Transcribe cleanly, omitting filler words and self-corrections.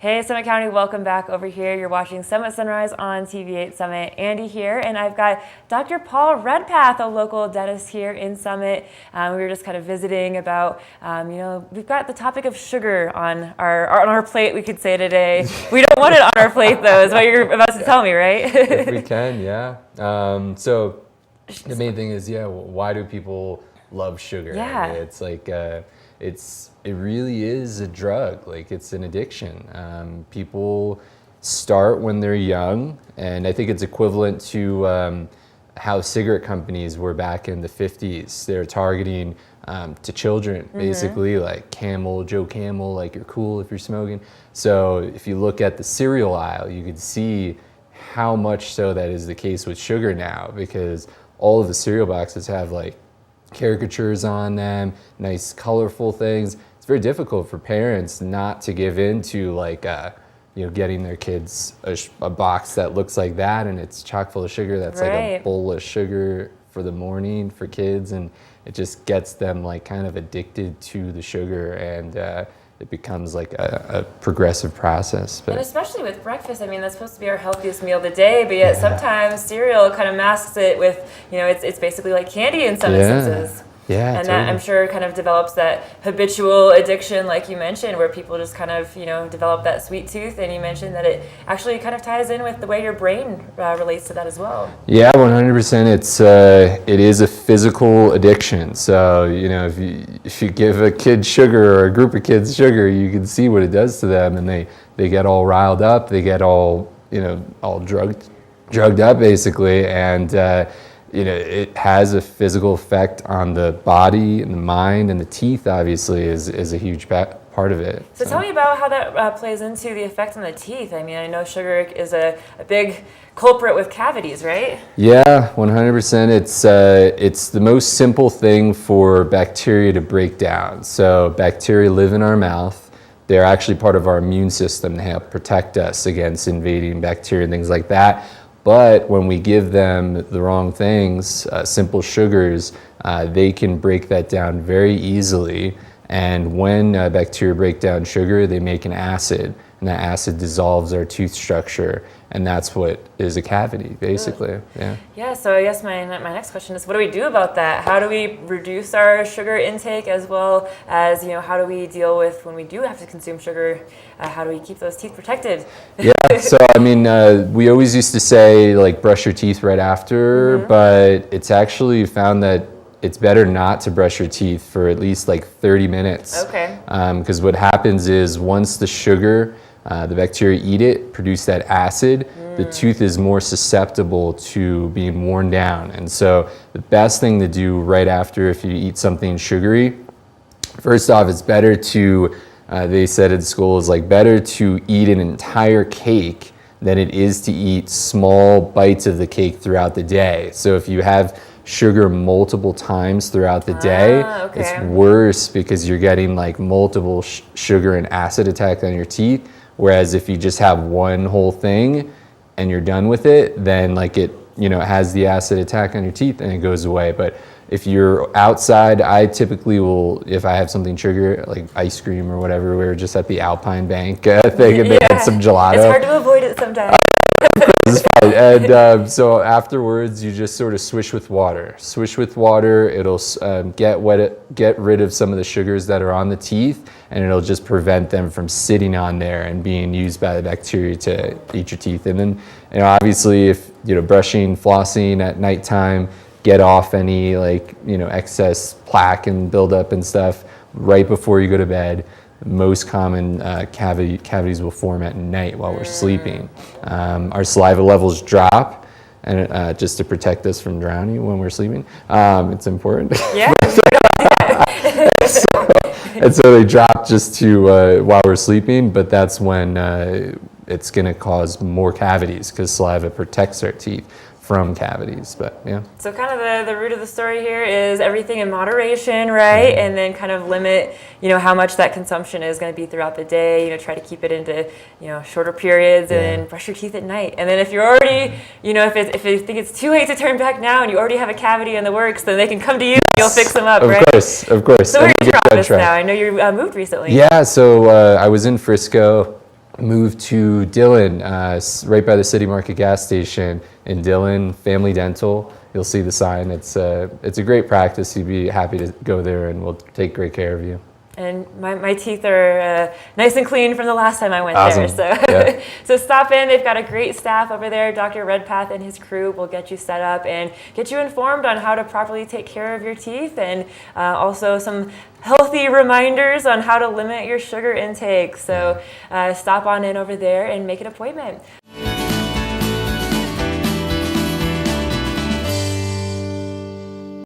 Hey Summit County, welcome back over here. You're watching Summit Sunrise on TV8 Summit. Andy here, and I've got Dr. Paul Redpath, a local dentist here in Summit. We were just kind of visiting about, we've got the topic of sugar on our plate, we could say today. We don't want it on our plate though, is what you're about to tell me, right? If we can, yeah. So the main thing is, why do people love sugar? Yeah. I mean, it's like, it really is a drug, like it's an addiction. People start when they're young, and I think it's equivalent to how cigarette companies were back in the 50s. They're targeting to children, basically, like Joe Camel, like you're cool if you're smoking. So if you look at the cereal aisle, you could see how much so that is the case with sugar now, because all of the cereal boxes have like caricatures on them, nice colorful things. It's very difficult for parents not to give in to like getting their kids a box that looks like that and it's chock full of sugar. That's like a bowl of sugar for the morning for kids, and it just gets them like kind of addicted to the sugar, and it becomes like a progressive process. But, and especially with breakfast, I mean, that's supposed to be our healthiest meal of the day, but yet sometimes cereal kind of masks it with, it's basically like candy in some instances. Yeah, and totally. that, I'm sure, kind of develops that habitual addiction, like you mentioned, where people just kind of, develop that sweet tooth. And you mentioned that it actually kind of ties in with the way your brain relates to that as well. Yeah, 100%. It is a physical addiction. So if you give a kid sugar or a group of kids sugar, you can see what it does to them, and they get all riled up. They get all drugged up basically, and it has a physical effect on the body and the mind, and the teeth obviously is a huge part of it. So tell me about how that plays into the effect on the teeth. I mean, I know sugar is a big culprit with cavities, right? Yeah, 100%. It's the most simple thing for bacteria to break down. So bacteria live in our mouth. They're actually part of our immune system. They help protect us against invading bacteria and things like that. But when we give them the wrong things, simple sugars, they can break that down very easily. And when bacteria break down sugar, they make an acid, and that acid dissolves our tooth structure, and that's what is a cavity, basically. Really? Yeah. So I guess my next question is, what do we do about that? How do we reduce our sugar intake, as well as how do we deal with when we do have to consume sugar? How do we keep those teeth protected? Yeah. So I mean, we always used to say like brush your teeth right after, but it's actually found that it's better not to brush your teeth for at least like 30 minutes. Okay. Because what happens is once the sugar, the bacteria eat it, produce that acid, the tooth is more susceptible to being worn down. And so the best thing to do right after, if you eat something sugary, first off, it's better to, they said at school, is like better to eat an entire cake than it is to eat small bites of the cake throughout the day. So if you have sugar multiple times throughout the day, it's worse because you're getting like multiple sugar and acid attack on your teeth. Whereas if you just have one whole thing and you're done with it, then like it has the acid attack on your teeth and it goes away. But if you're outside, I typically will, if I have something sugar, like ice cream or whatever, we were just at the Alpine Bank thing, and they had some gelato. It's hard to avoid it sometimes. It's fine. And so afterwards, you just sort of swish with water. Swish with water, it'll get rid of some of the sugars that are on the teeth, and it'll just prevent them from sitting on there and being used by the bacteria to eat your teeth. And then, obviously, if brushing, flossing at nighttime, get off any excess plaque and buildup and stuff right before you go to bed. Most common cavities will form at night while we're sleeping. Our saliva levels drop, and just to protect us from drowning when we're sleeping. It's important. Yeah. And so they drop just to while we're sleeping, but that's when it's going to cause more cavities because saliva protects our teeth from cavities, but yeah. So kind of the root of the story here is everything in moderation, right? And then kind of limit, how much that consumption is going to be throughout the day. Try to keep it into, shorter periods, and brush your teeth at night. And then if you're already, if you think it's too late to turn back now and you already have a cavity in the works, then they can come to you and you'll fix them up, right? Of course. So where are you from now? I know you moved recently. Yeah, so I was in Frisco move to Dillon, right by the City Market gas station in Dillon, Family Dental. You'll see the sign. It's a great practice. You'd be happy to go there, and we'll take great care of you. And my teeth are nice and clean from the last time I went Awesome. there. So, Yeah. so stop in. They've got a great staff over there. Dr. Redpath and his crew will get you set up and get you informed on how to properly take care of your teeth, and also some healthy reminders on how to limit your sugar intake. So stop on in over there and make an appointment.